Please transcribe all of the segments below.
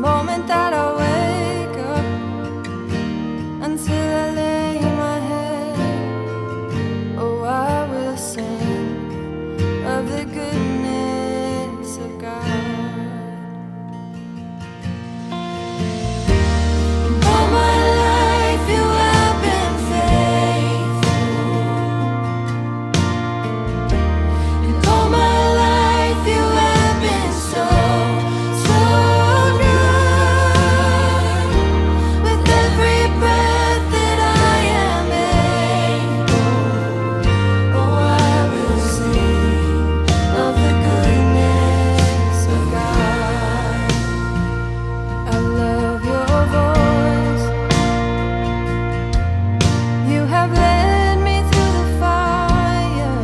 moment that I wake up until I lay my head. Oh, I will sing of the goodness of God. All my life you have been faithful, and all my life you have been so good. With every breath that I am able, oh, I will sing of the goodness of God. I love your voice. You have led me through the fire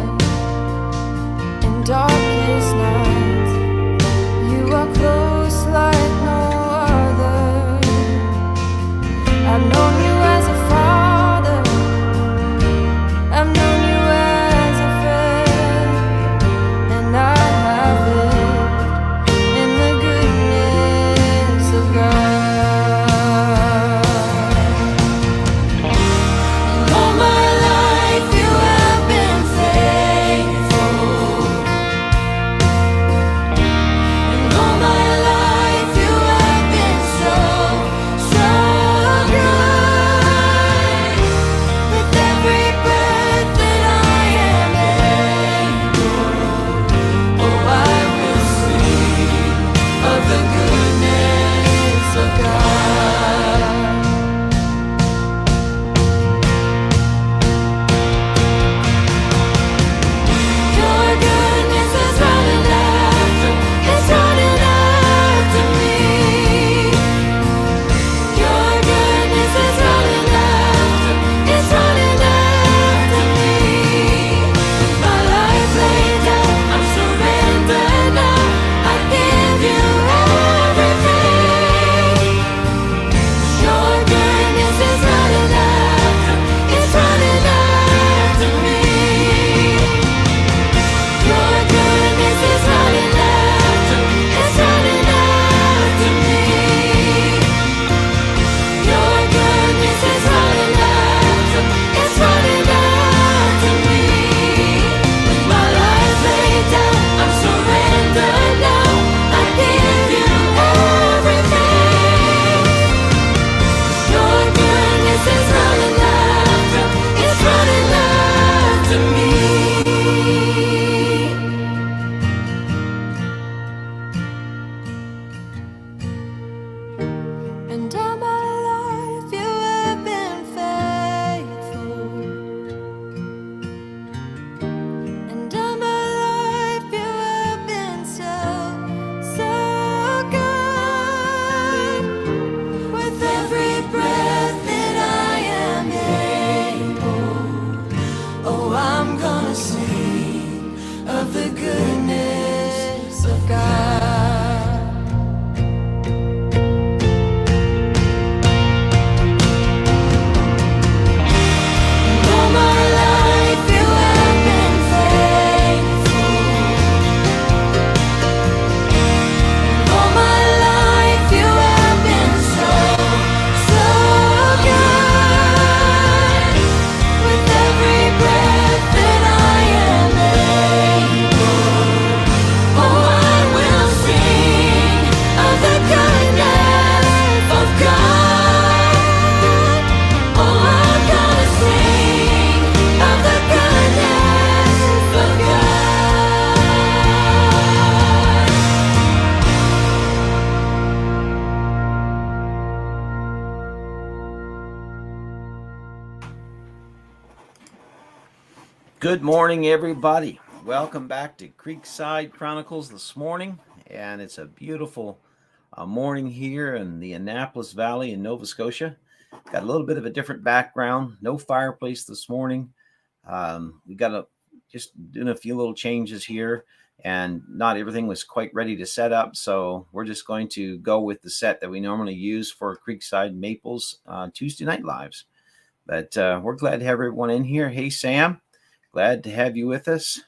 in darkest nights. You are close like no other. I've known you as a father. I've known you as a friend, and I have lived in the goodness of God. All my life you have been faithful, and all my life you have been so good. With every breath that I am able, oh, I will sing of the goodness of God. Your goodness is running after, it's running after me. Your goodness is running after, it's running after me. With my life laid down, I'm surrendered now. I give you everything. Your goodness is running after, it's running after me. Your goodness is running after, it's running after me. Your goodness is running after, it's running after me. With my life laid down, I'm surrendered now. I give you everything. Your goodness is running after, it's running after me. And all my life you have been faithful, and all my life you have been so good. With every breath that I am able, oh, I'm gonna sing of the goodness of God. All my life you have been faithful. All my life you have been so good. With every breath that I am able, oh, I will sing of the goodness of God. Oh, I'm gonna sing of the goodness of God. Good morning, everybody. Welcome back to Creekside Chronicles this morning. And it's a beautiful morning here in the Annapolis Valley in Nova Scotia. Got a little bit of a different background. No fireplace this morning. We got just doing a few little changes here, and not everything was quite ready to set up. So we're just going to go with the set that we normally use for Creekside Maples Tuesday night lives. But we're glad to have everyone in here. Hey, Sam. Glad to have you with us.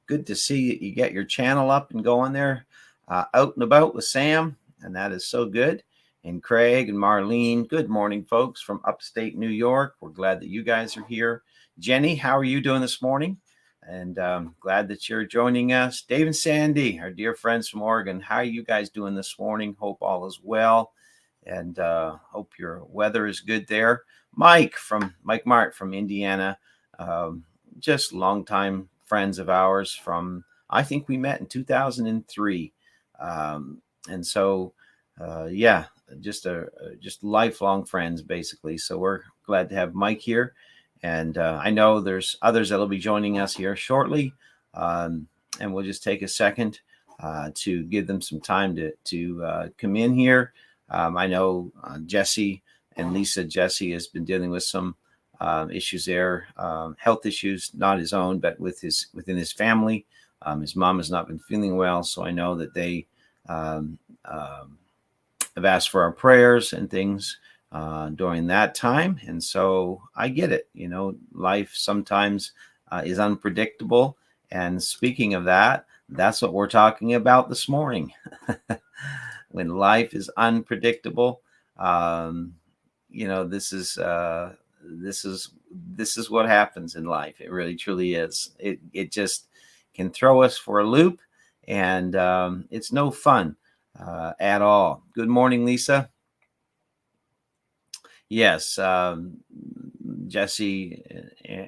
Good to see you get your channel up and going there, out and about with Sam, and that is so good. and Craig and Marlene. Good morning, folks, from upstate New York. We're glad that you guys are here. Jenny, how are you doing this morning? And glad that you're joining us. Dave and Sandy, our dear friends from Oregon, how are you guys doing this morning? Hope all is well, and hope your weather is good there. Mike Mart from Indiana, just longtime friends of ours from, I think we met in 2003, and so yeah, just lifelong friends basically. So we're glad to have Mike here. And I know there's others that'll be joining us here shortly, and we'll just take a second to give them some time to come in here. I know Jesse and Lisa. Jesse has been dealing with some issues there, health issues, not his own, but within his family. His mom has not been feeling well, so I know that they have asked for our prayers and things during that time. And so I get it. Life sometimes is unpredictable. And speaking of that, that's what we're talking about this morning. When life is unpredictable, this is what happens in life. It really truly is. It just can throw us for a loop, and it's no fun at all. Good morning, Lisa. Yes, Jesse,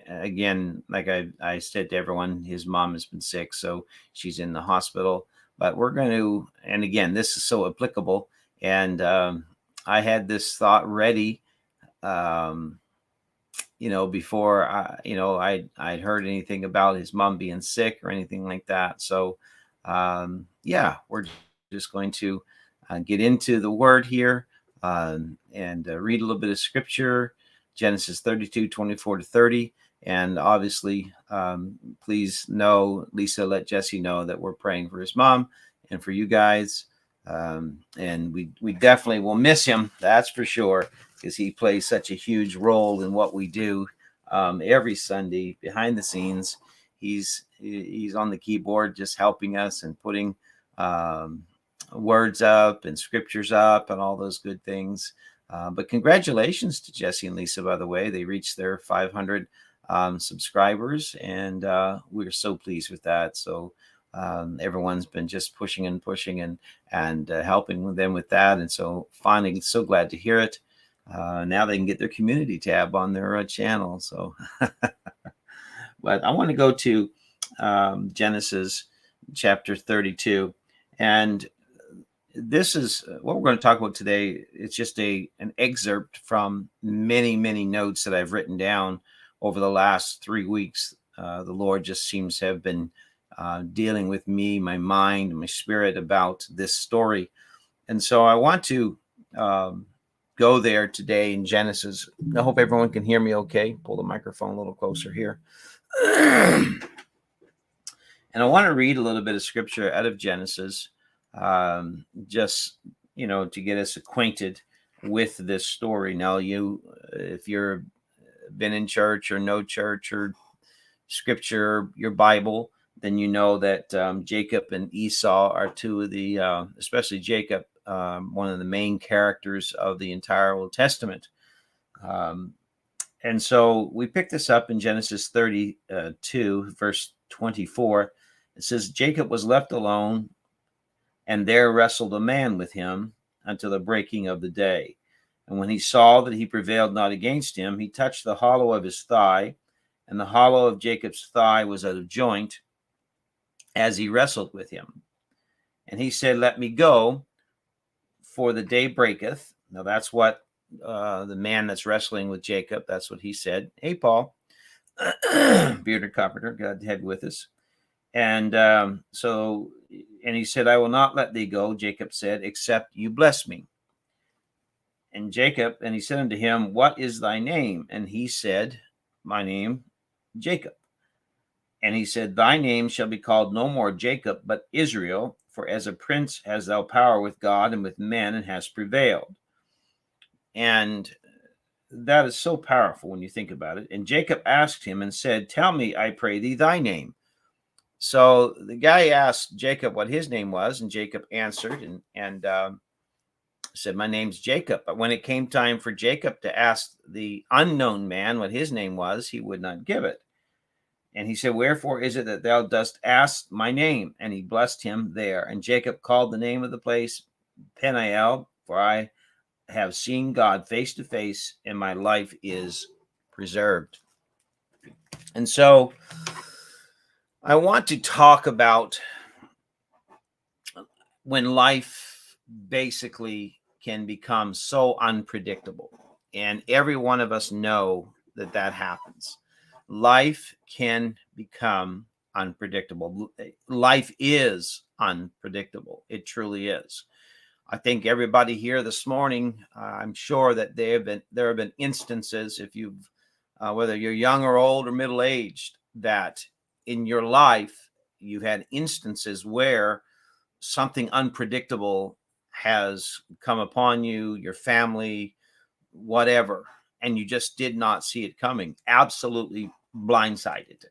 again, like I said to everyone, his mom has been sick, so she's in the hospital. But we're going to, and again, this is so applicable. And I had this thought ready, before I'd heard anything about his mom being sick or anything like that. So, yeah, we're just going to get into the word here. And read a little bit of scripture, Genesis 32:24-30. And obviously, please know, Lisa, let Jesse know that we're praying for his mom and for you guys. And we definitely will miss him, that's for sure, because he plays such a huge role in what we do every Sunday behind the scenes. He's on the keyboard just helping us and putting words up and scriptures up and all those good things. But congratulations to Jesse and Lisa, by the way. They reached their 500 subscribers, and we're so pleased with that. So everyone's been just pushing and helping them with that. And so finally, so glad to hear it. Now they can get their community tab on their channel. So, but I want to go to Genesis chapter 32. And this is what we're going to talk about today. It's just an excerpt from many, many notes that I've written down over the last 3 weeks. The Lord just seems to have been dealing with me, my mind, my spirit about this story. And so I want to go there today in Genesis. I hope everyone can hear me okay. Pull the microphone a little closer here. And I want to read a little bit of scripture out of Genesis, just, to get us acquainted with this story. Now, if you're been in church or no church or scripture, your Bible, then you know that Jacob and Esau are two of the, especially Jacob, one of the main characters of the entire Old Testament. And so we pick this up in Genesis 32, verse 24. It says, Jacob was left alone, and there wrestled a man with him until the breaking of the day. And when he saw that he prevailed not against him, he touched the hollow of his thigh, and the hollow of Jacob's thigh was out of joint as he wrestled with him. And he said, let me go, for the day breaketh. Now that's what the man that's wrestling with Jacob, that's what he said. Hey, Paul, bearded carpenter, God had with us. And and he said, I will not let thee go, Jacob said, except you bless me. And he said unto him, what is thy name? And he said, my name, Jacob. And he said, thy name shall be called no more Jacob, but Israel, for as a prince hast thou power with God and with men, and hast prevailed. And that is so powerful when you think about it. And Jacob asked him and said, tell me, I pray thee, thy name. So the guy asked Jacob what his name was, and Jacob answered and said, my name's Jacob. But when it came time for Jacob to ask the unknown man what his name was, he would not give it. And he said, wherefore is it that thou dost ask my name? And he blessed him there. And Jacob called the name of the place Peniel, for I have seen God face to face, and my life is preserved. And so I want to talk about when life basically can become so unpredictable. And every one of us know that that happens. Life can become unpredictable. Life is unpredictable. It truly is. I think everybody here this morning, I'm sure that there have been instances, if you've, whether you're young or old or middle aged, that in your life you've had instances where something unpredictable has come upon you, your family, whatever, and you just did not see it coming. Absolutely blindsided.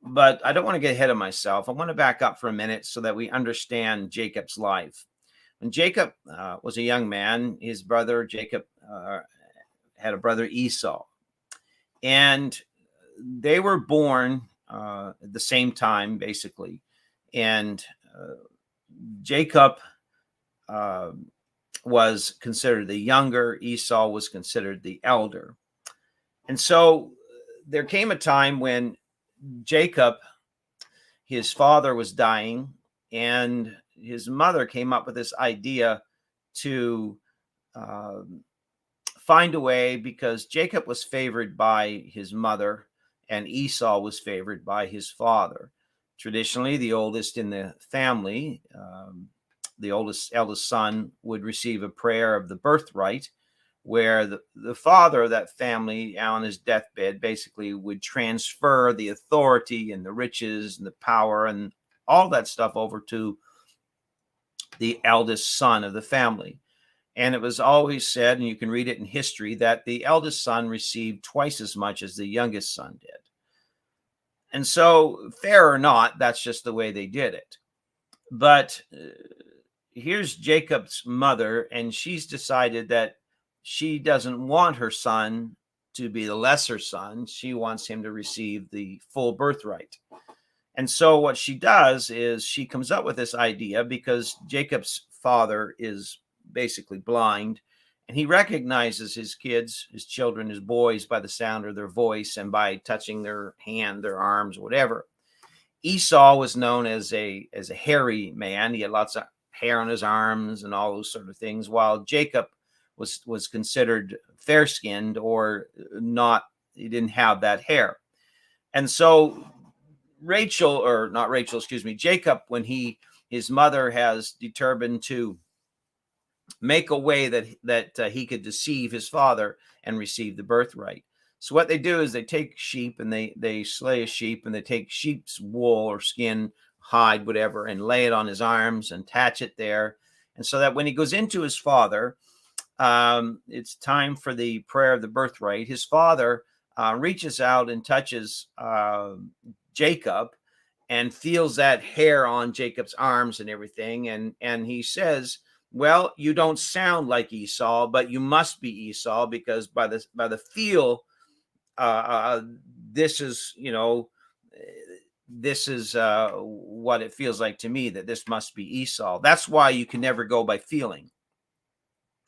But I don't want to get ahead of myself. I want to back up for a minute so that we understand Jacob's life. When Jacob was a young man, his brother Jacob had a brother Esau, and they were born at the same time, basically. And Jacob was considered the younger, Esau was considered the elder. And so there came a time when Jacob, his father, was dying, and his mother came up with this idea to find a way, because Jacob was favored by his mother and Esau was favored by his father. Traditionally, the oldest in the family, the eldest son, would receive a prayer of the birthright, where the father of that family on his deathbed basically would transfer the authority and the riches and the power and all that stuff over to the eldest son of the family. And it was always said, and you can read it in history, that the eldest son received twice as much as the youngest son did. And so, fair or not, that's just the way they did it. But here's Jacob's mother, and she's decided that she doesn't want her son to be the lesser son. She wants him to receive the full birthright. And so what she does is she comes up with this idea, because Jacob's father is basically blind, and he recognizes his kids, his children, his boys, by the sound of their voice and by touching their hand, their arms, whatever. Esau was known as a hairy man. He had lots of hair on his arms and all those sort of things, while Jacob was considered fair-skinned, or not, he didn't have that hair. And so Jacob, when his mother has determined to make a way that he could deceive his father and receive the birthright. So what they do is they take sheep, and they slay a sheep, and they take sheep's wool or skin, hide, whatever, and lay it on his arms and attach it there. And so that when he goes into his father, it's time for the prayer of the birthright. His father reaches out and touches Jacob and feels that hair on Jacob's arms and everything. And he says, well, you don't sound like Esau, but you must be Esau, because by the feel, this is what it feels like to me, that this must be Esau. That's why you can never go by feeling.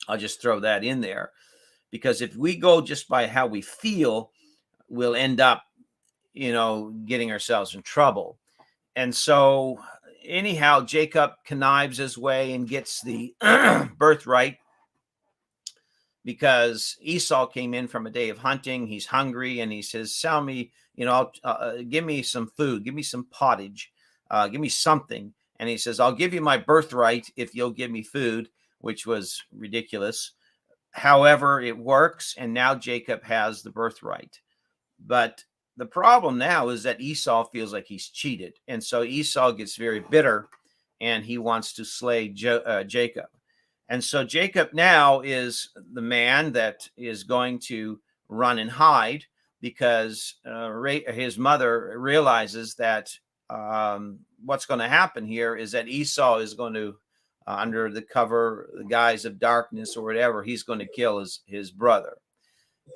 I'll just throw that in there, because if we go just by how we feel, we'll end up, getting ourselves in trouble. And so anyhow, Jacob connives his way and gets the birthright, because Esau came in from a day of hunting. He's hungry, and he says, sell me, give me some food, give me some pottage, give me something. And he says, I'll give you my birthright if you'll give me food, which was ridiculous. However, it works, and now Jacob has the birthright. But the problem now is that Esau feels like he's cheated. And so Esau gets very bitter, and he wants to slay Jacob. And so Jacob now is the man that is going to run and hide, because his mother realizes that what's going to happen here is that Esau is going to under the cover, the guise of darkness or whatever, he's going to kill his brother.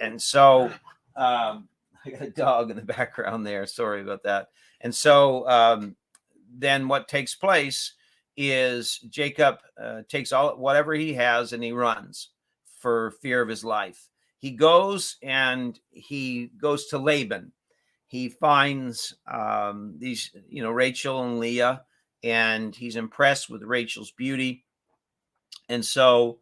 And so I got a dog in the background there. Sorry about that. And so then what takes place is Jacob takes whatever he has and he runs for fear of his life. He goes to Laban. He finds these, Rachel and Leah, and he's impressed with Rachel's beauty. And so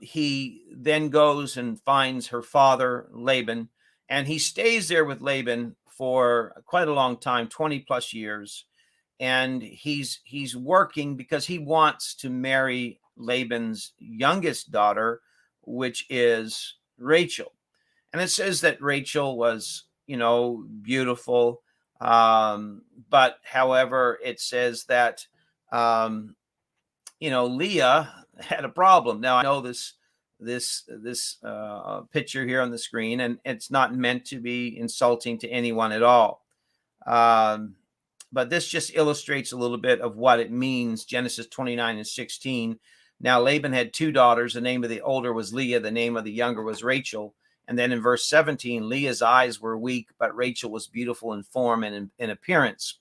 he then goes and finds her father, Laban, and he stays there with Laban for quite a long time, 20 plus years. And he's working because he wants to marry Laban's youngest daughter, which is Rachel. And it says that Rachel was, beautiful. But however, it says that, Leah had a problem. Now I know this picture here on the screen, and it's not meant to be insulting to anyone at all. But this just illustrates a little bit of what it means. Genesis 29:16. Now Laban had two daughters. The name of the older was Leah. The name of the younger was Rachel. And then in verse 17, Leah's eyes were weak, but Rachel was beautiful in form and in appearance.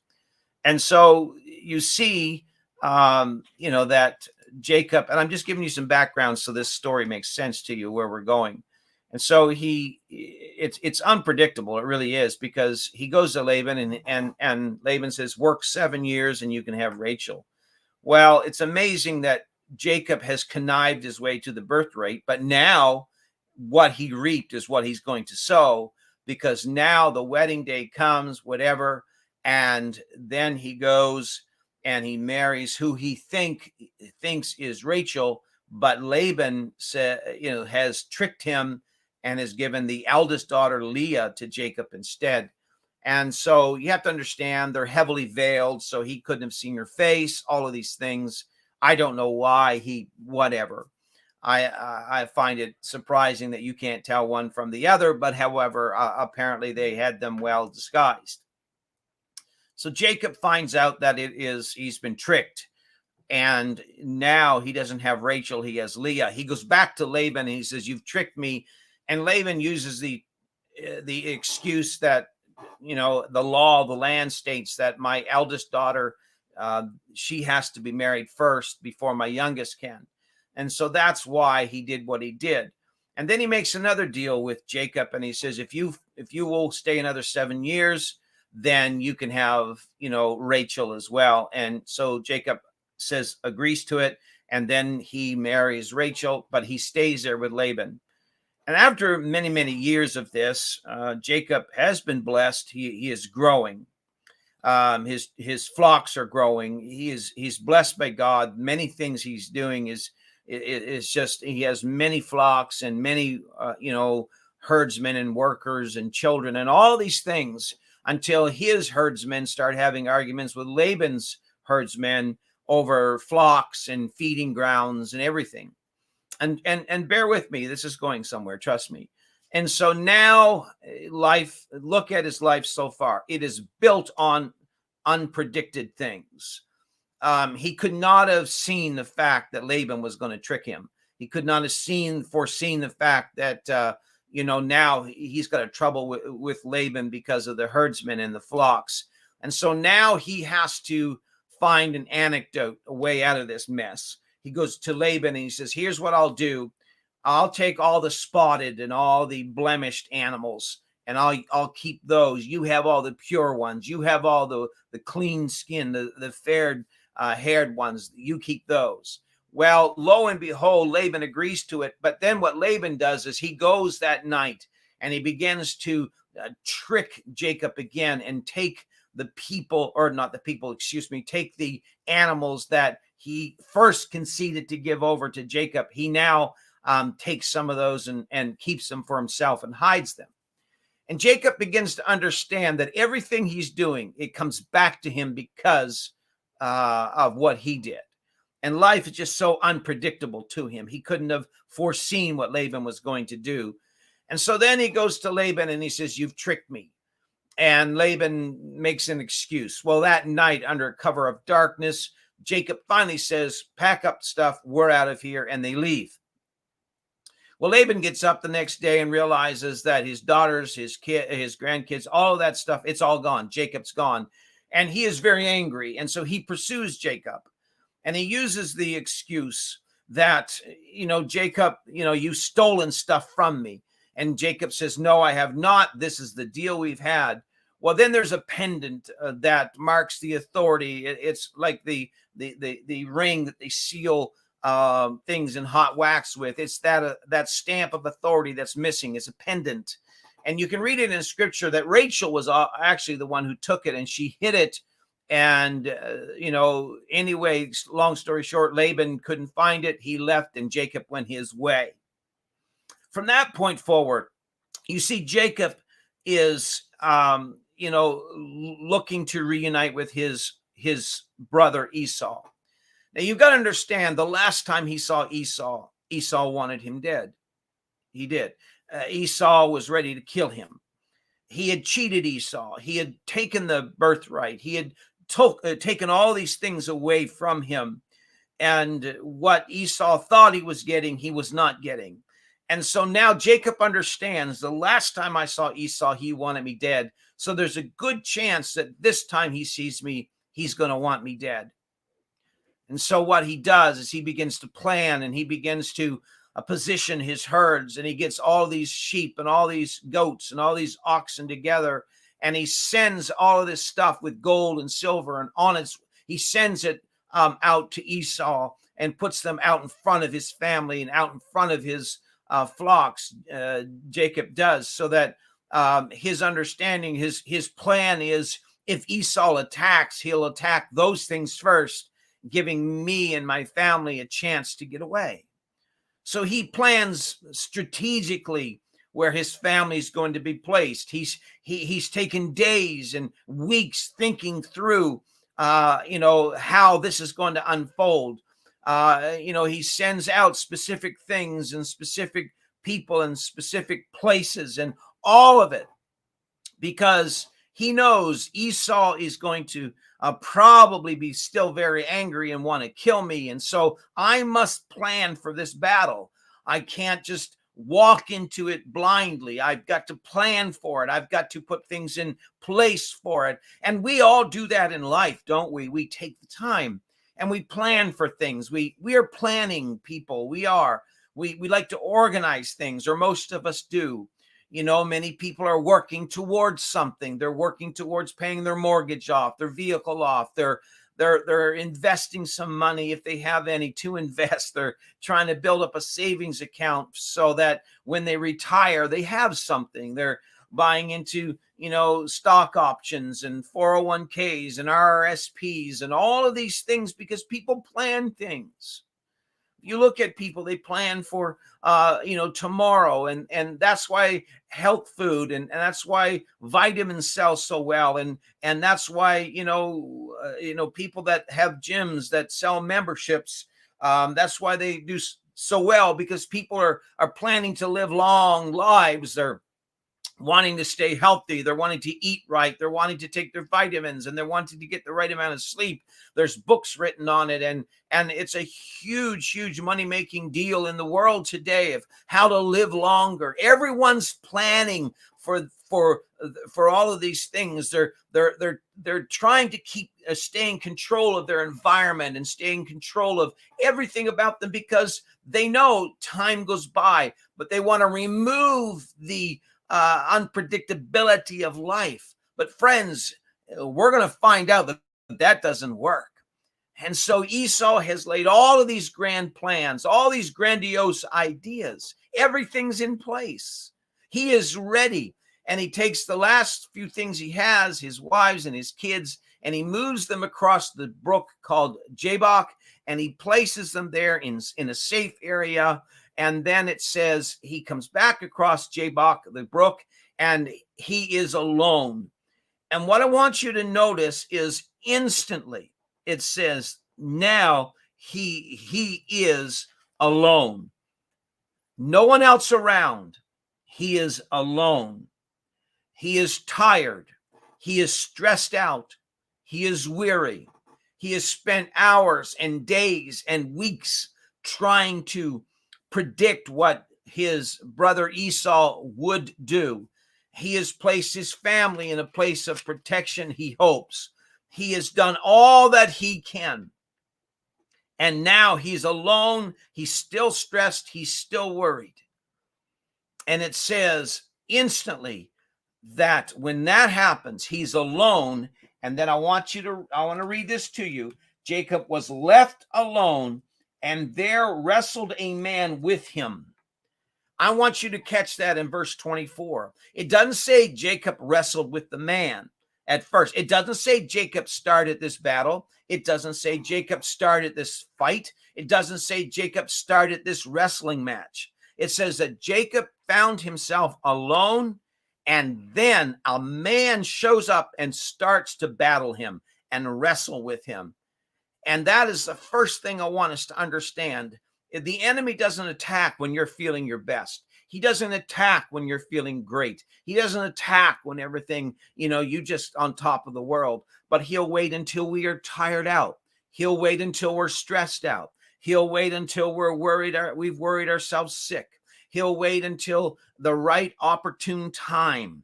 And so you see, that Jacob, and I'm just giving you some background so this story makes sense to you where we're going. And so it's unpredictable. It really is, because he goes to Laban and Laban says, work 7 years and you can have Rachel. Well, it's amazing that Jacob has connived his way to the birthright, but now what he reaped is what he's going to sow, because now the wedding day comes, whatever, and then he goes and he marries who he thinks is Rachel, but Laban has tricked him and has given the eldest daughter Leah to Jacob instead. And so you have to understand they're heavily veiled, so he couldn't have seen her face, all of these things. I don't know why whatever. I find it surprising that you can't tell one from the other, but however, apparently they had them well disguised. So Jacob finds out that he's been tricked, and now he doesn't have Rachel, he has Leah. He goes back to Laban and he says, you've tricked me. And Laban uses the excuse that, the law of the land states that my eldest daughter, she has to be married first before my youngest can. And so that's why he did what he did. And then he makes another deal with Jacob, and he says, if you will stay another 7 years, then you can have, Rachel as well. And so Jacob agrees to it, and then he marries Rachel, but he stays there with Laban. And after many, many years of this, Jacob has been blessed. He is growing. His flocks are growing. He's blessed by God. Many things he's doing is just, he has many flocks and many, herdsmen and workers and children and all these things, until his herdsmen start having arguments with Laban's herdsmen over flocks and feeding grounds and everything. And bear with me, this is going somewhere, trust me. And so now look at his life so far. It is built on unpredicted things. He could not have seen the fact that Laban was going to trick him. He could not have foreseen the fact that, now he's got a trouble with Laban because of the herdsmen and the flocks. And so now he has to find an antidote, a way out of this mess. He goes to Laban and he says, here's what I'll do. I'll take all the spotted and all the blemished animals, and I'll keep those. You have all the pure ones. You have all the clean skin, the fair haired ones. You keep those. Well, lo and behold, Laban agrees to it. But then what Laban does is he goes that night and he begins to trick Jacob again and take take the animals that he first conceded to give over to Jacob. He now takes some of those and keeps them for himself and hides them. And Jacob begins to understand that everything he's doing, it comes back to him because of what he did. And life is just so unpredictable to him. He couldn't have foreseen what Laban was going to do. And so then he goes to Laban and he says, you've tricked me. And Laban makes an excuse. Well, that night, under cover of darkness, Jacob finally says, pack up stuff, we're out of here, and they leave. Well, Laban gets up the next day and realizes that his daughters, his grandkids, all of that stuff, it's all gone. Jacob's gone. And he is very angry. And so he pursues Jacob. And he uses the excuse that, Jacob, you've stolen stuff from me. And Jacob says, no, I have not. This is the deal we've had. Well, then there's a pendant that marks the authority. It's like the ring that they seal things in hot wax with. It's that stamp of authority that's missing. It's a pendant. And you can read it in scripture that Rachel was actually the one who took it, and she hid it. And, anyway, long story short, Laban couldn't find it. He left and Jacob went his way. From that point forward, you see Jacob is, looking to reunite with his brother Esau. Now, you've got to understand, the last time he saw Esau wanted him dead. He did. Esau was ready to kill him. He had cheated Esau. He had taken the birthright. He had taken all these things away from him. And what Esau thought he was getting, he was not getting. And so now Jacob understands, the last time I saw Esau, he wanted me dead. So there's a good chance that this time he sees me, he's going to want me dead. And so what he does is he begins to plan, and he begins to position his herds, and he gets all these sheep and all these goats and all these oxen together, and he sends all of this stuff with gold and silver, and he sends it out to Esau and puts them out in front of his family and out in front of his flocks. Jacob does, so that his understanding, his plan is, if Esau attacks, he'll attack those things first, giving me and my family a chance to get away. So he plans strategically where his family is going to be placed. He's taken days and weeks thinking through, how this is going to unfold. He sends out specific things and specific people and specific places and all of it, because he knows Esau is going to probably be still very angry and want to kill me. And so I must plan for this battle. I can't just walk into it blindly. I've got to plan for it. I've got to put things in place for it. And we all do that in life, don't we? We take the time and we plan for things. We are planning people. We like to organize things, or most of us do. Many people are working towards something. They're working towards paying their mortgage off, their vehicle off. They're investing some money, if they have any to invest. They're trying to build up a savings account so that when they retire, they have something. They're buying into, stock options and 401ks and RRSPs and all of these things, because people plan things. You look at people, they plan for, tomorrow. And that's why health food and that's why vitamins sell so well. And that's why, people that have gyms that sell memberships, that's why they do so well, because people are planning to live long lives. They're wanting to stay healthy. They're wanting to eat right. They're wanting to take their vitamins, and they're wanting to get the right amount of sleep. There's books written on it. And it's a huge, huge money-making deal in the world today of how to live longer. Everyone's planning for all of these things. They're trying to stay in control of their environment and stay in control of everything about them, because they know time goes by, but they want to remove the unpredictability of life. But friends, we're going to find out that doesn't work. And so Esau has laid all of these grand plans, all these grandiose ideas. Everything's in place. He is ready. And he takes the last few things he has, his wives and his kids, and he moves them across the brook called Jabbok, and he places them there in a safe area. And then it says he comes back across Jabbok, the brook, and he is alone. And what I want you to notice is instantly it says now he is alone. No one else around. He is alone. He is tired. He is stressed out. He is weary. He has spent hours and days and weeks trying to predict what his brother Esau would do. He has placed his family in a place of protection, he hopes. He has done all that he can. And now he's alone. He's still stressed. He's still worried. And it says instantly that when that happens, he's alone. And then I want to read this to you. Jacob was left alone, and there wrestled a man with him. I want you to catch that in verse 24. It doesn't say Jacob wrestled with the man at first. It doesn't say Jacob started this battle. It doesn't say Jacob started this fight. It doesn't say Jacob started this wrestling match. It says that Jacob found himself alone, and then a man shows up and starts to battle him and wrestle with him. And that is the first thing I want us to understand. The enemy doesn't attack when you're feeling your best. He doesn't attack when you're feeling great. He doesn't attack when everything, you just on top of the world. But he'll wait until we are tired out. He'll wait until we're stressed out. He'll wait until we're worried, we've worried ourselves sick. He'll wait until the right opportune time.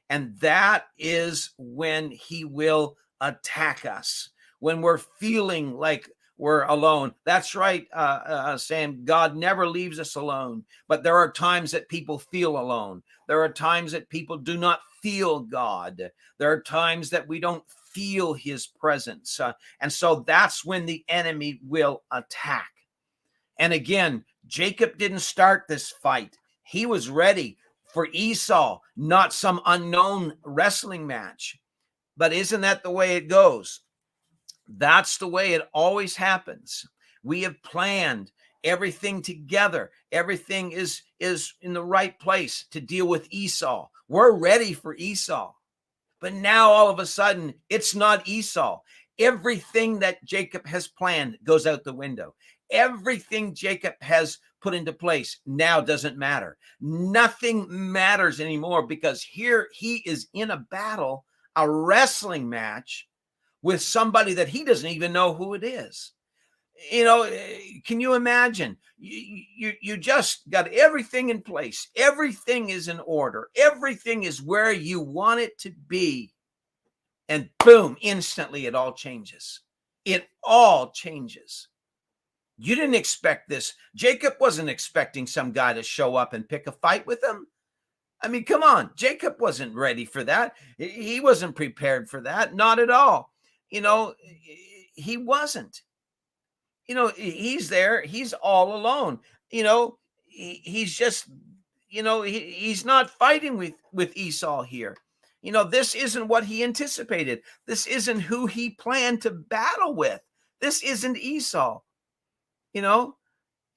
And that is when he will attack us, when we're feeling like we're alone. That's right, Sam. God never leaves us alone. But there are times that people feel alone. There are times that people do not feel God. There are times that we don't feel his presence. And so that's when the enemy will attack. And again, Jacob didn't start this fight. He was ready for Esau, not some unknown wrestling match. But isn't that the way it goes? That's the way it always happens. We have planned everything together. Everything is in the right place to deal with Esau. We're ready for Esau. But now all of a sudden, it's not Esau. Everything that Jacob has planned goes out the window. Everything Jacob has put into place now doesn't matter. Nothing matters anymore because here he is in a battle, a wrestling match with somebody that he doesn't even know who it is. Can you imagine? You just got everything in place. Everything is in order. Everything is where you want it to be. And boom, instantly it all changes. It all changes. You didn't expect this. Jacob wasn't expecting some guy to show up and pick a fight with him. I mean, come on. Jacob wasn't ready for that. He wasn't prepared for that. Not at all. He wasn't. He's there. He's all alone. He's just, he's not fighting with Esau here. This isn't what he anticipated. This isn't who he planned to battle with. This isn't Esau. It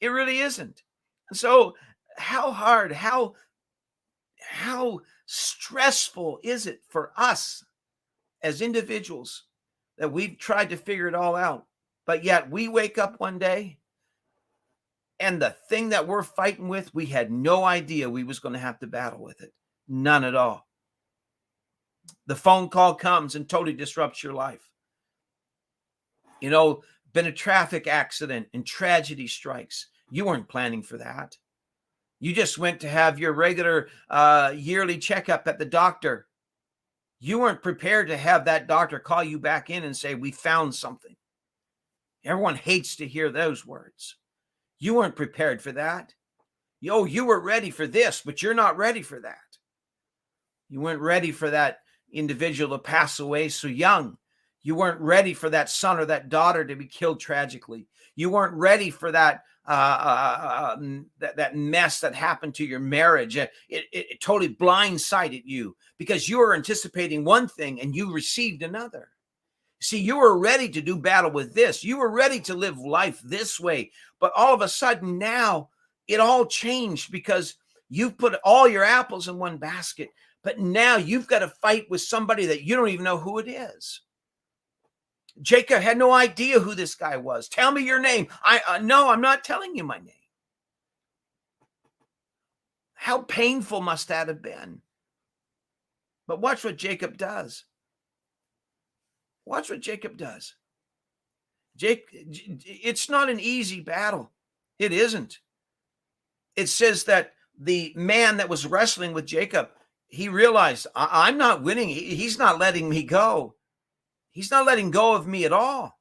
really isn't. And so how hard, how stressful is it for us as individuals that we've tried to figure it all out, but yet we wake up one day and the thing that we're fighting with, we had no idea we was going to have to battle with it. None at all. The phone call comes and totally disrupts your life. Been a traffic accident and tragedy strikes. You weren't planning for that. You just went to have your regular yearly checkup at the doctor. You weren't prepared to have that doctor call you back in and say, we found something. Everyone hates to hear those words. You weren't prepared for that. You were ready for this, but you're not ready for that. You weren't ready for that individual to pass away so young. You weren't ready for that son or that daughter to be killed tragically. You weren't ready for that that mess that happened to your marriage. It totally blindsided you because you were anticipating one thing and you received another. See, you were ready to do battle with this. You were ready to live life this way. But all of a sudden now it all changed because you've put all your apples in one basket. But now you've got to fight with somebody that you don't even know who it is. Jacob had no idea who this guy was. Tell me your name. No, I'm not telling you my name. How painful must that have been? But watch what Jacob does. Watch what Jacob does. It's not an easy battle. It isn't. It says that the man that was wrestling with Jacob, he realized, I'm not winning. He's not letting me go. He's not letting go of me at all.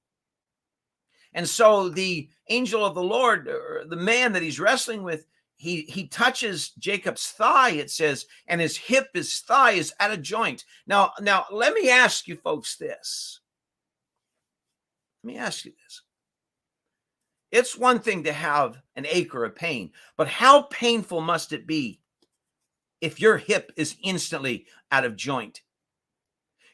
And so the angel of the Lord, or the man that he's wrestling with, he touches Jacob's thigh, it says, and his thigh is at a joint. Now, let me ask you folks this. Let me ask you this. It's one thing to have an ache or a pain, but how painful must it be if your hip is instantly out of joint?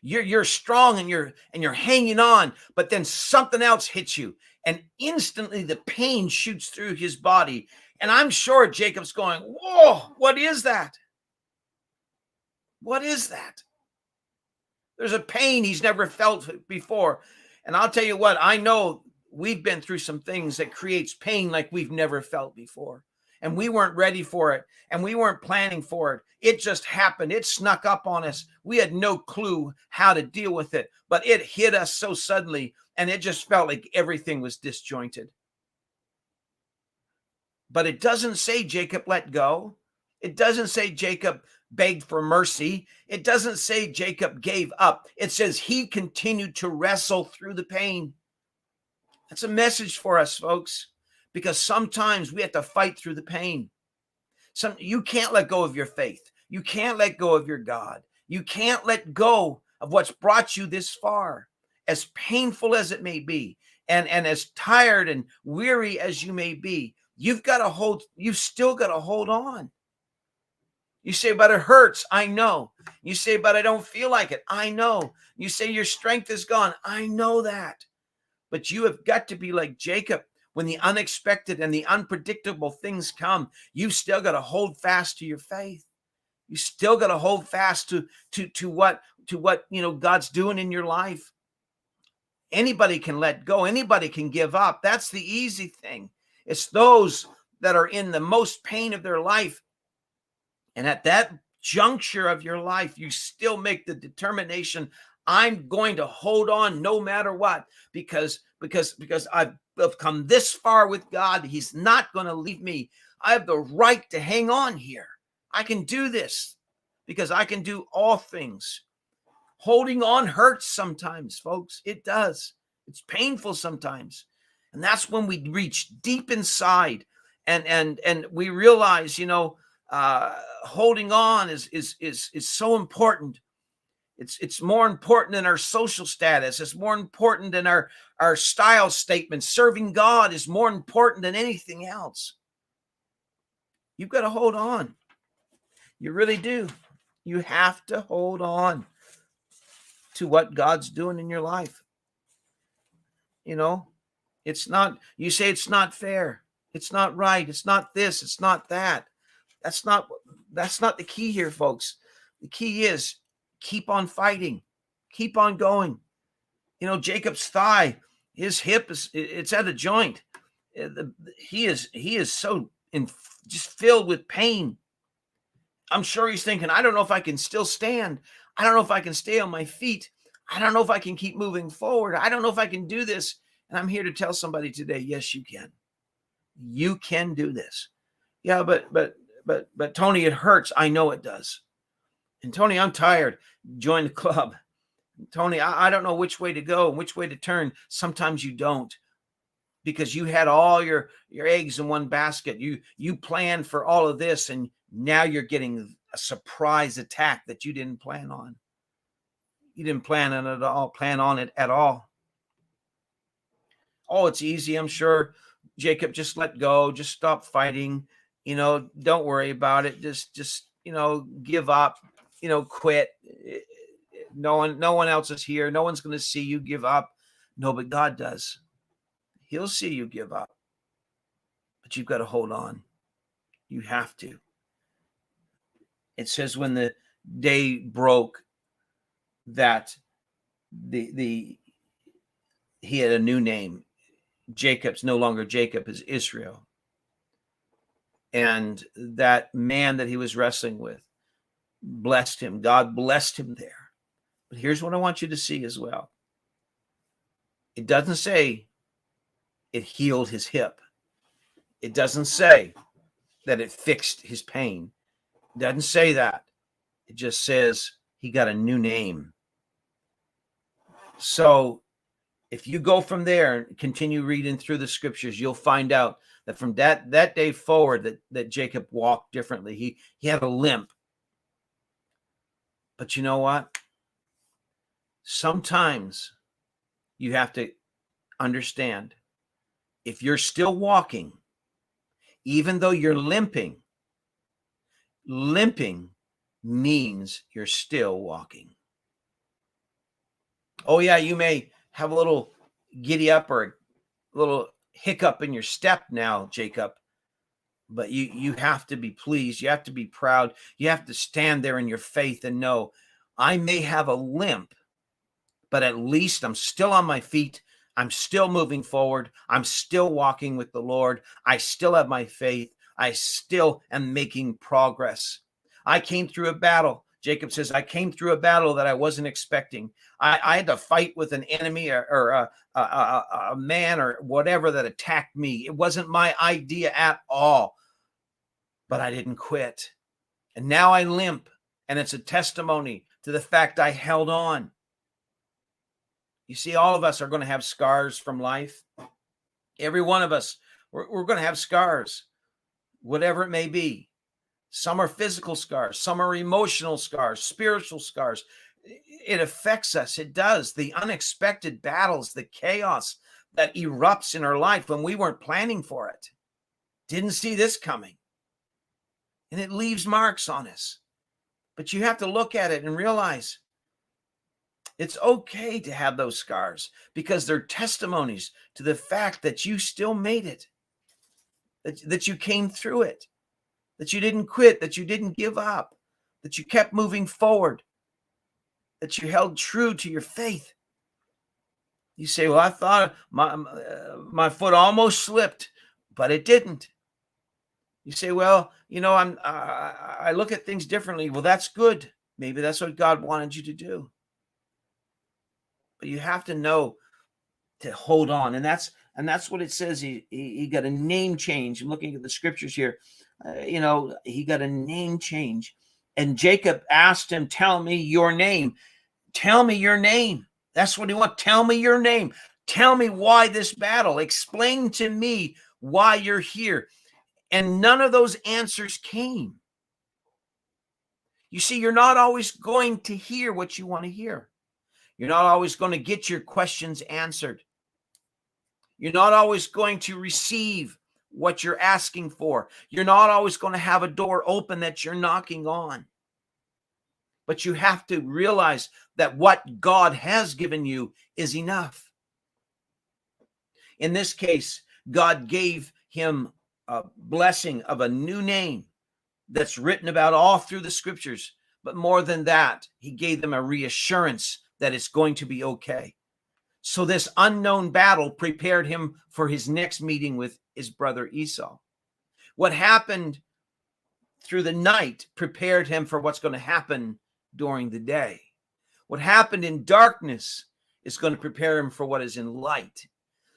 You're strong and you're hanging on, but then something else hits you, and instantly the pain shoots through his body. And I'm sure Jacob's going, whoa, what is that? What is that? There's a pain he's never felt before. And I'll tell you what, I know we've been through some things that creates pain like we've never felt before. And we weren't ready for it. And we weren't planning for it. It just happened. It snuck up on us. We had no clue how to deal with it, but it hit us so suddenly, and it just felt like everything was disjointed. But it doesn't say Jacob let go. It doesn't say Jacob begged for mercy. It doesn't say Jacob gave up. It says he continued to wrestle through the pain. That's a message for us, folks, because sometimes we have to fight through the pain. You can't let go of your faith. You can't let go of your God. You can't let go of what's brought you this far, as painful as it may be, and as tired and weary as you may be. You've still got to hold on. You say, but it hurts. I know. You say, but I don't feel like it. I know. You say your strength is gone. I know that. But you have got to be like Jacob. When the unexpected and the unpredictable things come, you've still got to hold fast to your faith. You still got to hold fast to what God's doing in your life. Anybody can let go. Anybody can give up. That's the easy thing. It's those that are in the most pain of their life. And at that juncture of your life, you still make the determination, I'm going to hold on no matter what, because I've come this far with God. He's not going to leave me. I have the right to hang on here. I can do this because I can do all things. Holding on hurts sometimes, folks. It does. It's painful sometimes. And that's when we reach deep inside and we realize, holding on is so important. It's more important than our social status. It's more important than our style statement. Serving God is more important than anything else. You've got to hold on. You really do. You have to hold on to what God's doing in your life. It's not, you say it's not fair. It's not right. It's not this. It's not that. That's not the key here, folks. The key is keep on fighting. Keep on going. Jacob's thigh, his hip it's at a joint. He is so just filled with pain. I'm sure he's thinking, I don't know if I can still stand. I don't know if I can stay on my feet. I don't know if I can keep moving forward. I don't know if I can do this. And I'm here to tell somebody today, yes, you can. You can do this. Yeah, but Tony, it hurts. I know it does. And Tony, I'm tired. Join the club. Tony, I don't know which way to go and which way to turn. Sometimes you don't, because you had all your eggs in one basket. You planned for all of this, and now you're getting a surprise attack that you didn't plan on. You didn't plan on it at all. Oh, it's easy. I'm sure. Jacob, just let go. Just stop fighting. Don't worry about it. Just give up. Quit. No one else is here. No one's going to see you give up. No, but God does. He'll see you give up. But you've got to hold on. You have to. It says when the day broke that he had a new name. Jacob's no longer Jacob, is Israel. And that man that he was wrestling with blessed him. God blessed him there. But here's what I want you to see as well. It doesn't say it healed his hip. It doesn't say that it fixed his pain. It doesn't say that. It just says he got a new name. So if you go from there and continue reading through the scriptures, you'll find out that from that day forward that Jacob walked differently. He had a limp. But you know what? Sometimes you have to understand, if you're still walking, even though you're limping means you're still walking. Oh yeah, you may have a little giddy up or a little hiccup in your step now, Jacob, but you have to be pleased. You have to be proud. You have to stand there in your faith and know, I may have a limp, but at least I'm still on my feet. I'm still moving forward. I'm still walking with the Lord. I still have my faith. I still am making progress. I came through a battle. Jacob says, I came through a battle that I wasn't expecting. I had to fight with an enemy or a man or whatever that attacked me. It wasn't my idea at all, but I didn't quit. And now I limp, and it's a testimony to the fact I held on. You see, all of us are going to have scars from life. Every one of us, we're going to have scars, whatever it may be. Some are physical scars. Some are emotional scars, spiritual scars. It affects us. It does. The unexpected battles, the chaos that erupts in our life when we weren't planning for it. Didn't see this coming. And it leaves marks on us. But you have to look at it and realize it's okay to have those scars because they're testimonies to the fact that you still made it, that you came through it, that you didn't quit, that you didn't give up, that you kept moving forward, that you held true to your faith. You say, well, I thought my foot almost slipped, but it didn't. You say, well, I look at things differently. Well, that's good. Maybe that's what God wanted you to do. But you have to know to hold on. And that's what it says. He got a name change. I'm looking at the scriptures here. He got a name change. And Jacob asked him, tell me your name. Tell me your name. That's what he wants. Tell me your name. Tell me why this battle. Explain to me why you're here. And none of those answers came. You see, you're not always going to hear what you want to hear. You're not always going to get your questions answered. You're not always going to receive what you're asking for. You're not always going to have a door open that you're knocking on. But you have to realize that what God has given you is enough. In this case, God gave him a blessing of a new name that's written about all through the scriptures. But more than that, he gave them a reassurance that it's going to be okay. So this unknown battle prepared him for his next meeting with his brother Esau. What happened through the night prepared him for what's going to happen during the day. What happened in darkness is going to prepare him for what is in light.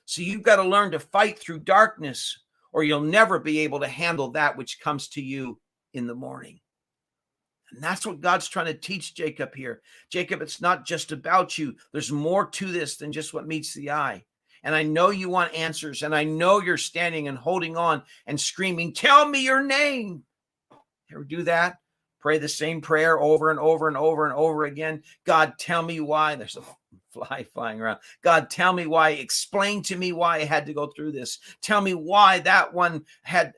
So you've got to learn to fight through darkness, or you'll never be able to handle that which comes to you in the morning. And that's what God's trying to teach Jacob here. Jacob, it's not just about you. There's more to this than just what meets the eye. And I know you want answers, and I know you're standing and holding on and screaming, tell me your name. Ever do that? Pray the same prayer over and over and over and over again. God, tell me why. There's a fly flying around. God, tell me why. Explain to me why I had to go through this. Tell me why that one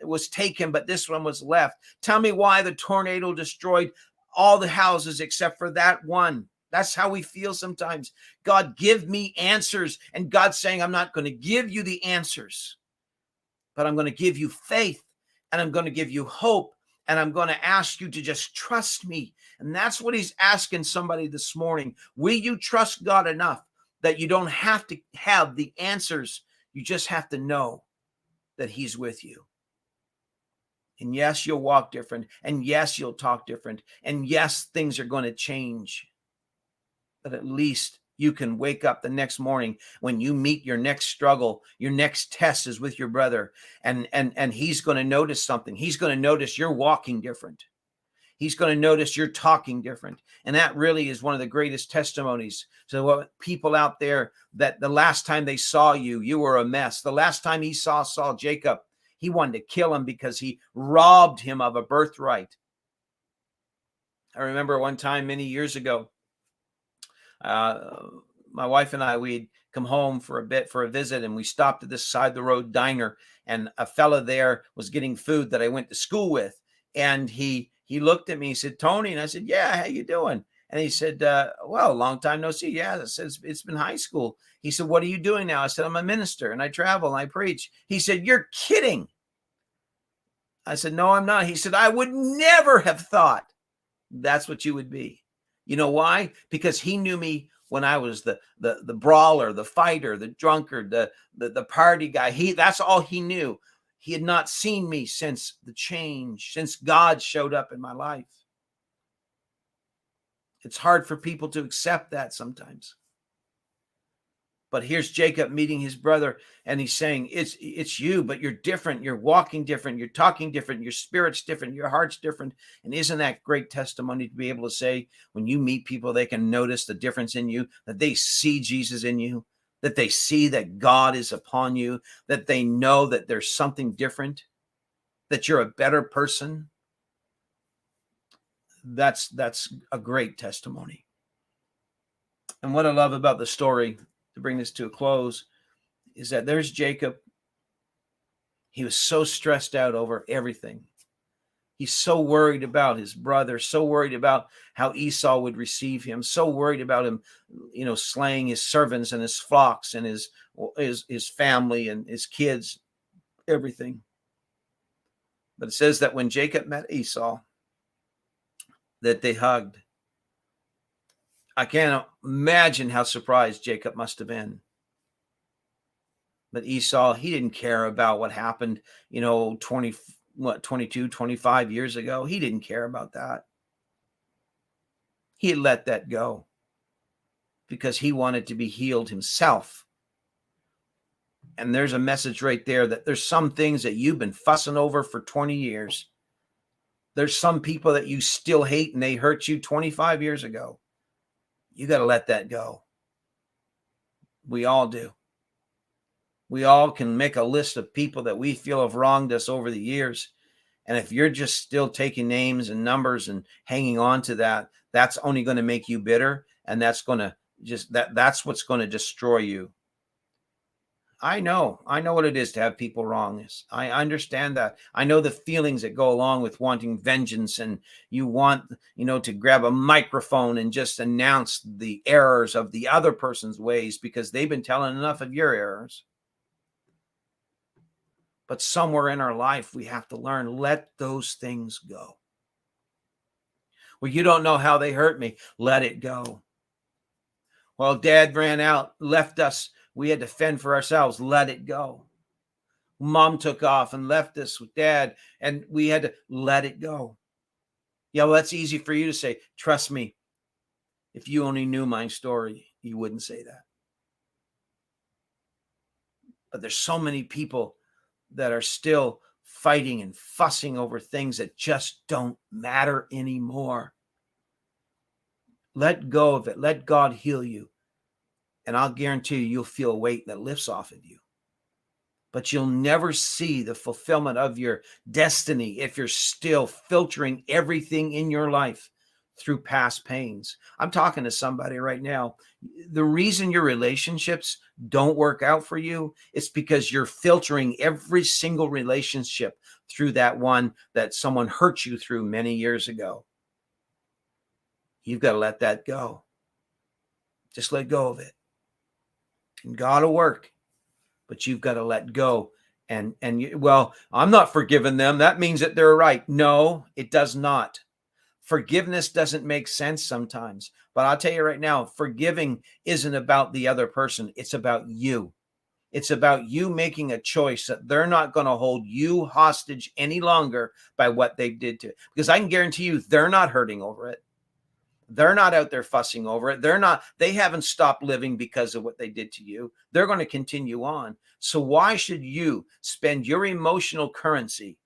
was taken, but this one was left. Tell me why the tornado destroyed all the houses except for that one. That's how we feel sometimes. God, give me answers. And God's saying, I'm not going to give you the answers, but I'm going to give you faith, and I'm going to give you hope, and I'm going to ask you to just trust me. And that's what he's asking somebody this morning. Will you trust God enough that you don't have to have the answers? You just have to know that he's with you. And yes, you'll walk different. And yes, you'll talk different. And yes, things are going to change. But at least you can wake up the next morning when you meet your next struggle, your next test is with your brother, and he's going to notice something. He's going to notice you're walking different. He's going to notice you're talking different. And that really is one of the greatest testimonies. So what people out there, that the last time they saw you, you were a mess. The last time he saw Jacob, he wanted to kill him because he robbed him of a birthright. I remember one time many years ago, my wife and I, we'd come home for a visit, and we stopped at this side of the road diner, and a fella there was getting food that I went to school with. And he looked at me, he said, "Tony," and I said, "Yeah, how you doing?" And he said, "Well, long time no see." "Yeah," I said, "It's been high school." He said, "What are you doing now?" I said, "I'm a minister and I travel and I preach." He said, "You're kidding." I said, "No, I'm not." He said, "I would never have thought that's what you would be." You know why? Because he knew me when I was the brawler, the fighter, the drunkard, the party guy. That's all he knew. He had not seen me since the change, since God showed up in my life. It's hard for people to accept that sometimes. But here's Jacob meeting his brother, and he's saying, it's you, but you're different. You're walking different. You're talking different. Your spirit's different. Your heart's different. And isn't that great testimony to be able to say, when you meet people, they can notice the difference in you, that they see Jesus in you, that they see that God is upon you, that they know that there's something different, that you're a better person. That's a great testimony. And what I love about the story, to bring this to a close, is that there's Jacob. He was so stressed out over everything. He's so worried about his brother, so worried about how Esau would receive him, so worried about him, slaying his servants and his flocks and his family and his kids, everything. But it says that when Jacob met Esau, that they hugged. I can't imagine how surprised Jacob must have been. But Esau, he didn't care about what happened, 22, 25 years ago. He didn't care about that. He had let that go because he wanted to be healed himself. And there's a message right there that there's some things that you've been fussing over for 20 years. There's some people that you still hate and they hurt you 25 years ago. You got to let that go. We all do. We all can make a list of people that we feel have wronged us over the years. And if you're just still taking names and numbers and hanging on to that, that's only going to make you bitter. And that's going to that's what's going to destroy you. I know what it is to have people wrong us. I understand that. I know the feelings that go along with wanting vengeance, and you want, to grab a microphone and just announce the errors of the other person's ways because they've been telling enough of your errors. But somewhere in our life, we have to learn, let those things go. Well, you don't know how they hurt me. Let it go. Well, Dad ran out, left us. We had to fend for ourselves. Let it go. Mom took off and left us with Dad, and we had to let it go. Yeah, well, that's easy for you to say. Trust me, if you only knew my story, you wouldn't say that. But there's so many people that are still fighting and fussing over things that just don't matter anymore. Let go of it. Let God heal you. And I'll guarantee you'll feel a weight that lifts off of you. But you'll never see the fulfillment of your destiny if you're still filtering everything in your life through past pains. I'm talking to somebody right now. The reason your relationships don't work out for you is because you're filtering every single relationship through that one that someone hurt you through many years ago. You've got to let that go. Just let go of it. And God will work, but you've got to let go. And I'm not forgiving them. That means that they're right. No, it does not. Forgiveness doesn't make sense sometimes. But I'll tell you right now, forgiving isn't about the other person. It's about you. It's about you making a choice that they're not going to hold you hostage any longer by what they did to it. Because I can guarantee you they're not hurting over it. They're not out there fussing over it. They haven't stopped living because of what they did to you. They're going to continue on. So why should you spend your emotional currency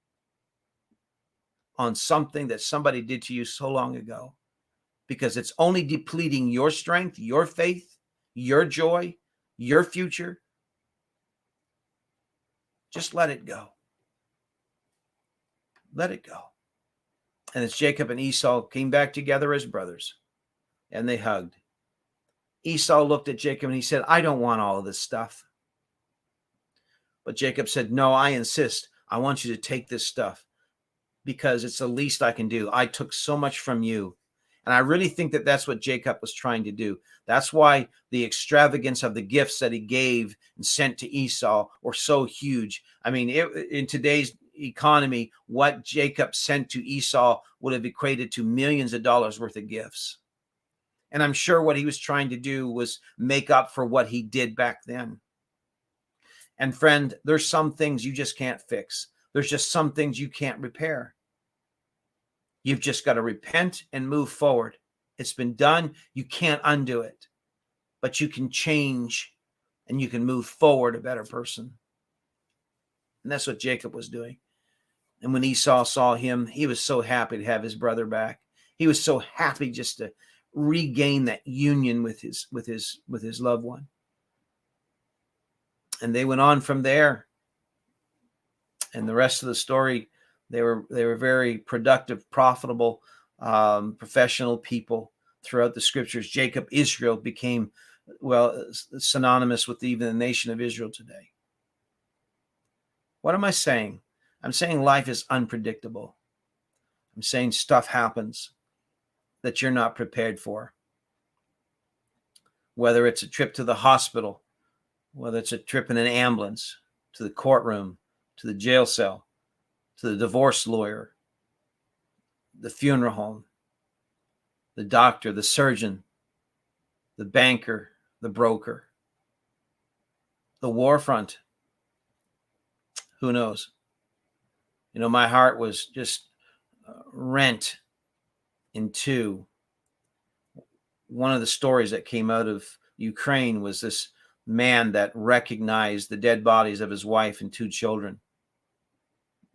on something that somebody did to you so long ago? Because it's only depleting your strength, your faith, your joy, your future. Just let it go. Let it go. And as Jacob and Esau came back together as brothers, and they hugged, Esau looked at Jacob and he said, I don't want all of this stuff. But Jacob said, no, I insist. I want you to take this stuff because it's the least I can do. I took so much from you. And I really think that that's what Jacob was trying to do. That's why the extravagance of the gifts that he gave and sent to Esau were so huge. I mean, in today's economy, what Jacob sent to Esau would have equated to millions of dollars worth of gifts. And I'm sure what he was trying to do was make up for what he did back then. And friend, there's some things you just can't fix. There's just some things you can't repair. You've just got to repent and move forward. It's been done. You can't undo it, but you can change and you can move forward a better person. And that's what Jacob was doing. And when Esau saw him, he was so happy to have his brother back. He was so happy just to regain that union with his loved one. And they went on from there. And the rest of the story, they were very productive, profitable, professional people throughout the scriptures. Jacob, Israel became, synonymous with even the nation of Israel today. What am I saying? I'm saying life is unpredictable. I'm saying stuff happens that you're not prepared for. Whether it's a trip to the hospital, whether it's a trip in an ambulance, to the courtroom, to the jail cell, to the divorce lawyer, the funeral home, the doctor, the surgeon, the banker, the broker, the war front. Who knows? You know, my heart was just rent in two. One of the stories that came out of Ukraine was this man that recognized the dead bodies of his wife and two children,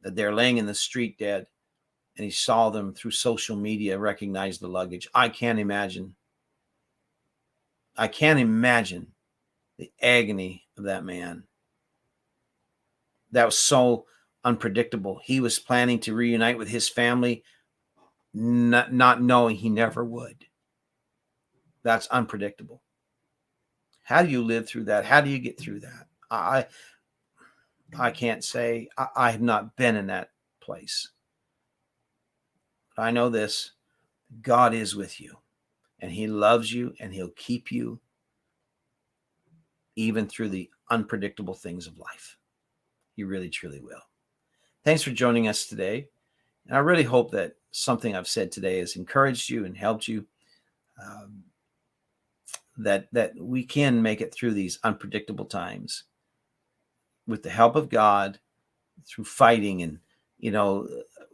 that they're laying in the street dead, and he saw them through social media, recognized the luggage. I can't imagine the agony of that man. That was so unpredictable. He was planning to reunite with his family, not knowing he never would. That's unpredictable. How do you live through that? How do you get through that? I can't say. I have not been in that place. But I know this. God is with you, and he loves you, and he'll keep you even through the unpredictable things of life. He really, truly will. Thanks for joining us today. And I really hope that something I've said today has encouraged you and helped you, that we can make it through these unpredictable times with the help of God, through fighting and,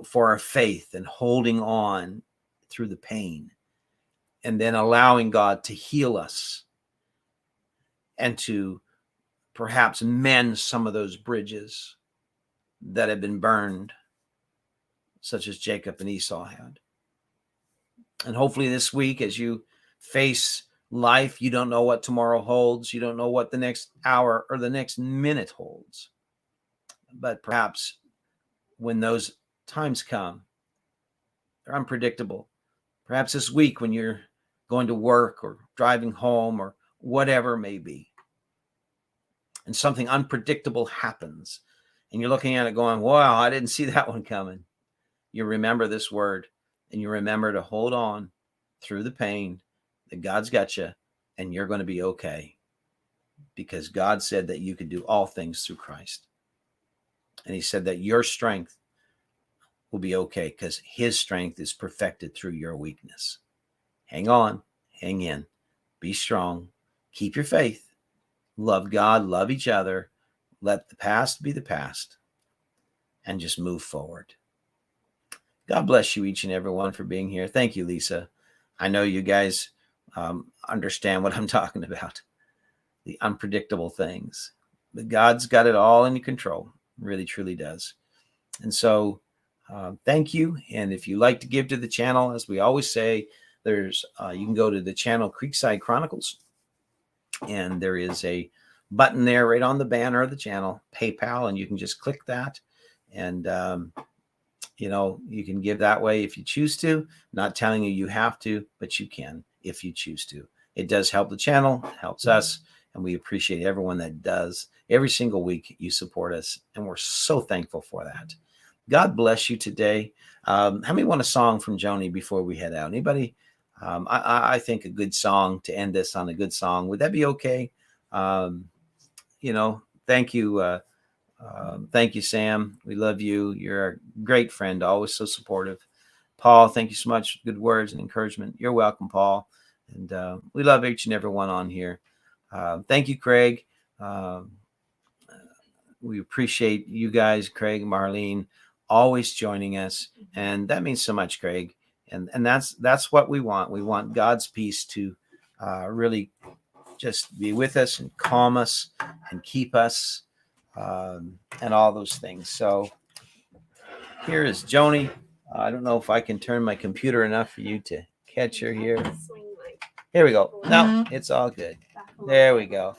for our faith and holding on through the pain, and then allowing God to heal us and to perhaps mend some of those bridges that have been burned, such as Jacob and Esau had. And hopefully this week, as you face life, you don't know what tomorrow holds. You don't know what the next hour or the next minute holds. But perhaps when those times come, they're unpredictable. Perhaps this week when you're going to work or driving home or whatever it may be, and something unpredictable happens, and you're looking at it going, wow, I didn't see that one coming. You remember this word, and you remember to hold on through the pain, that God's got you, and you're going to be okay, because God said that you could do all things through Christ. And he said that your strength will be okay because his strength is perfected through your weakness. Hang on, hang in, be strong, keep your faith. Love God, love each other, let the past be the past, and just move forward. God bless you each and every one for being here. Thank you, Lisa. I know you guys understand what I'm talking about. The unpredictable things. But God's got it all in control. Really, truly does. And so thank you. And if you like to give to the channel, as we always say, there's you can go to the channel Creekside Chronicles, and there is a button there right on the banner of the channel, PayPal, and you can just click that. And you can give that way if you choose to. Not telling you you have to, but you can if you choose to. It does help the channel, helps us, and we appreciate everyone that does. Every single week you support us, and we're so thankful for that. God bless you today. How many want a song from Joni before we head out? Anybody? I think a good song to end this on, a good song. Would that be okay? Thank you. Thank you, Sam. We love you. You're a great friend, always so supportive. Paul, thank you so much. Good words and encouragement. You're welcome, Paul. And we love each and every one on here. Thank you, Craig. We appreciate you guys, Craig and Marlene, always joining us. And that means so much, Craig. And that's what we want. We want God's peace to really just be with us and calm us and keep us and all those things. So here is Joni. I don't know if I can turn my computer enough for you to catch her here. Here we go. No, it's all good. There we go.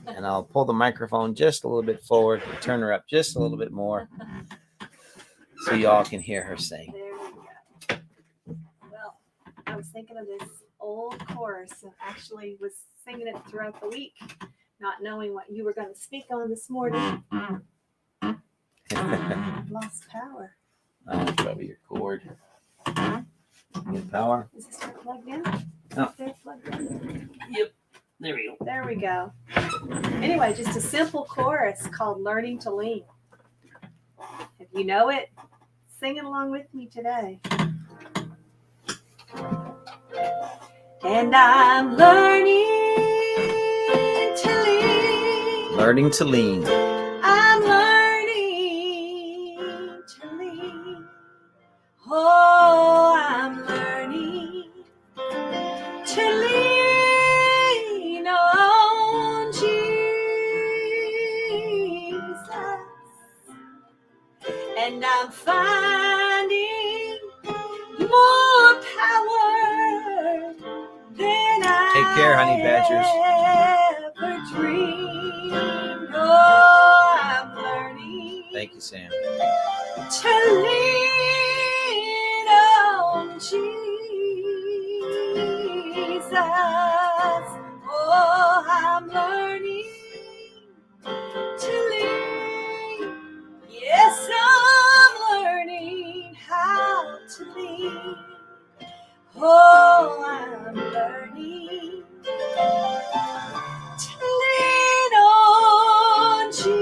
And I'll pull the microphone just a little bit forward and turn her up just a little bit more so y'all can hear her sing. There we go. Well, I was thinking of this old chorus and actually was singing it throughout the week, not knowing what you were going to speak on this morning. Lost power. Oh, probably your cord. Get power. Is this not plugged in? No. They're plugged in. Yep. There we go. There we go. Anyway, just a simple chorus called Learning to Lean. If you know it, sing it along with me today. And I'm learning to lean. Learning to lean. I'm learning to lean. Oh, I'm learning to lean on Jesus. And I'm finding more power than Take care, honey badgers. ever dreamed. Oh, I'm learning Thank you, Sam. to lean on Jesus. Oh, I'm learning to lean. Yes, I'm learning how to lean. Oh, I'm learning to lean on Jesus.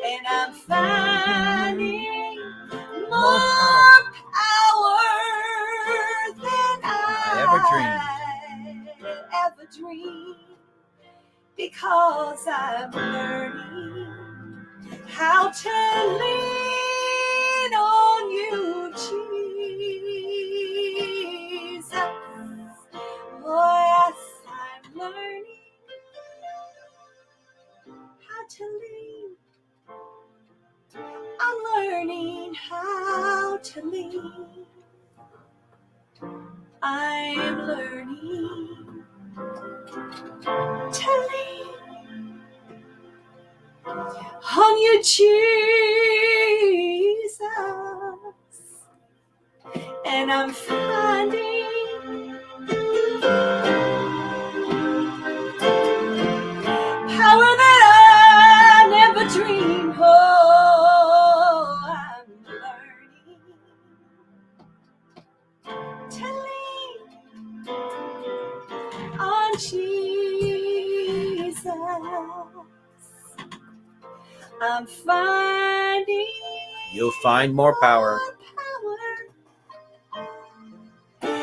And I'm finding more power than I ever dreamed. Because I'm learning how to lean on you, Jesus. Oh, yes, I'm learning how to lean. I'm learning how to lean. I'm learning to lean on you, Jesus. And I'm finding power that I never dreamed. Oh, I'm learning to lean on Jesus. I'm finding You'll find more power. Than I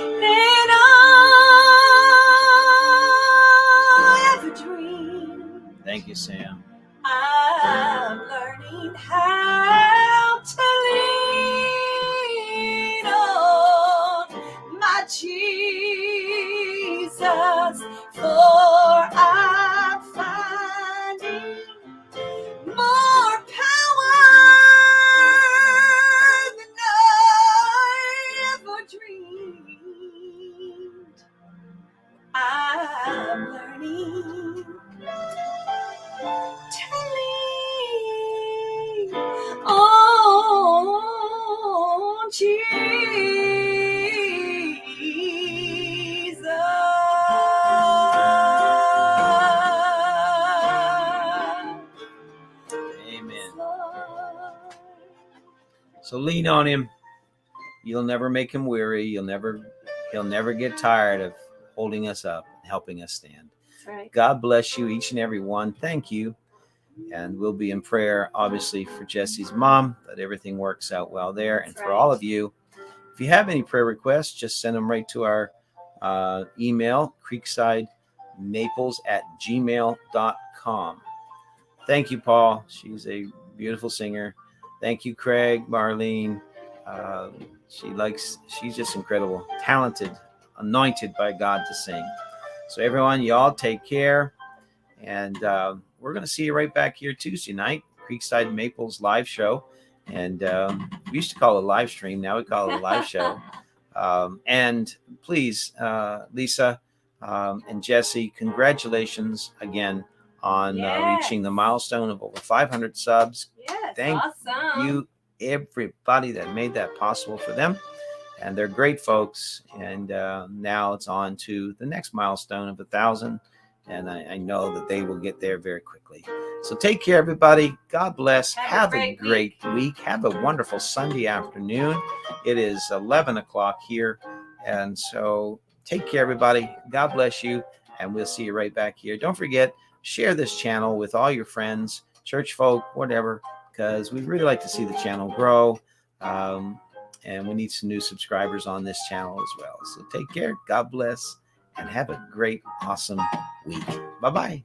ever dreamed. Thank you, Sam. I'm learning how to So lean on him. You'll never make him weary. He'll never get tired of holding us up and helping us stand. That's right. God bless you, each and every one. Thank you. And we'll be in prayer, obviously, for Jesse's mom, that everything works out well there. That's and for right. all of you, if you have any prayer requests, just send them right to our email, creeksidemaples@gmail.com. Thank you, Paul. She's a beautiful singer. Thank you, Craig, Marlene. She's just incredible, talented, anointed by God to sing. So everyone, y'all take care. And we're going to see you right back here Tuesday night, Creekside Maples live show. And we used to call it a live stream. Now we call it a live show. And please, Lisa and Jesse, congratulations again on reaching the milestone of over 500 subs. Yes, Thank awesome. you, everybody that made that possible for them. And they're great folks. And now it's on to the next milestone of 1,000. And I know that they will get there very quickly. So take care, everybody. God bless. Have a great week. Have a wonderful Sunday afternoon. It is 11 o'clock here. And so take care, everybody. God bless you. And we'll see you right back here. Don't forget, share this channel with all your friends, church folk, whatever, because we'd really like to see the channel grow. And we need some new subscribers on this channel as well. So take care. God bless. And have a great, awesome week. Bye-bye.